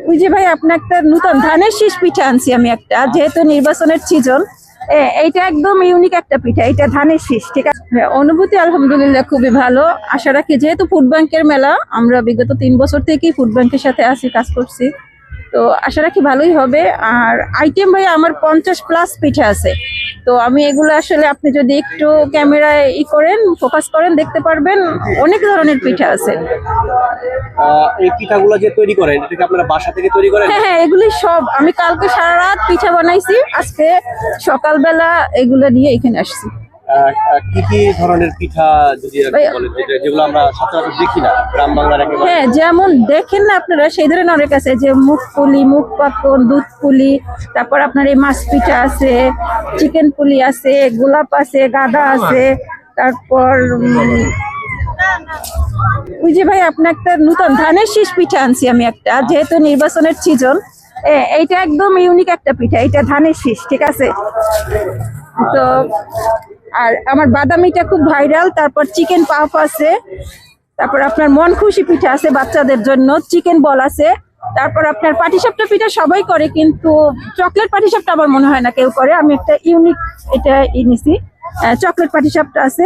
ওই যে ভাই আপনার একটা নতুন ধানের শীষ পিঠা আনছি আমি একটা, যেহেতু নির্বাচনের সিজন। এইটা একদম ইউনিক একটা পিঠা, এটা ধানের শীষ। ঠিক আছে, অনুভূতি আলহামদুলিল্লাহ খুবই ভালো। আশা রাখি, যেহেতু ফুড ব্যাংকের মেলা, আমরা বিগত 3 বছর থেকেই ফুড ব্যাংকের সাথে কাজ করছি, তো আশা রাখি ভালোই হবে। আর আইটেম ভাই আমার 50+ পিঠা আছে। তো আমি এগুলো আসলে আপনি যদি একটু ক্যামেরায় করেন, ফোকাস করেন, দেখতে পারবেন অনেক ধরনের পিঠা আছে। এই পিঠাগুলো যে তৈরি করেন, এটা কি আপনারা বাসা থেকে তৈরি করেন? হ্যাঁ হ্যাঁ, এগুলি সব আমি কালকে সারা রাত পিঠা বানাইছি, আজকে সকালবেলা এগুলো নিয়ে এখানে আসছি। কি কি ধরনের পিঠা যদি বলেন, যেগুলো আমরা সচরাচর দেখি না গ্রাম বাংলার একেবারে? হ্যাঁ, যেমন দেখেন না আপনারা, সেই ধরনের অনেক আছে, যে মুখ পুলি, মুখ পাকন, দুধ পুলি, তারপর আপনার এই মাছ পিঠা আছে, চিকেন পুলি আছে, গোলাপ আছে, গাদা আছে, তারপর ওই যে ভাই আপনার একটা নতুন ধানের শীষ পিঠা আনছি আমি একটা, যেহেতু নির্বাচনের সিজন। এইটা একদম ইউনিক একটা পিঠা, এটা ধানের শীষ। ঠিক আছে, তো আর আমার বাদামিটা খুব ভাইরাল। তারপর চিকেন পাফ আছে, তারপর আপনার মন খুশি পিঠা আছে বাচ্চাদের জন্য, চিকেন বল আছে। তারপর আপনার পাটিসাপটা পিঠা সবাই করে, কিন্তু চকলেট পাটিসাপটা আমার মনে হয় না কেউ করে। আমি একটা ইউনিক এটা নিছি, চকলেট পাটিসাপটা আছে।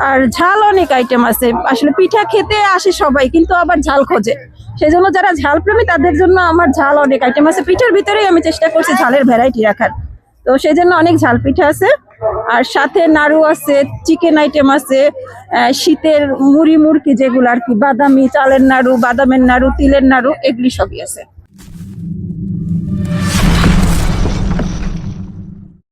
আর ঝাল অনেক আইটেম আছে। আসলে পিঠা খেতে আসে সবাই, কিন্তু আবার ঝাল খোঁজে, সেই জন্য যারা ঝাল প্রেমী তাদের জন্য আমার ঝাল অনেক আইটেম আছে। পিঠার ভিতরেই আমি চেষ্টা করছি ঝালের ভ্যারাইটি রাখার, তো সেই জন্য অনেক ঝাল পিঠা আছে। আর সাথে নাড়ু আছে, চিকেন আইটেম আছে, শীতের মুড়ি মুড়কি যেগুলো আর কি, বাদামি চালের নাড়ু, বাদামের নাড়ু, তিলের নাড়ু, এগুলি সবই আছে।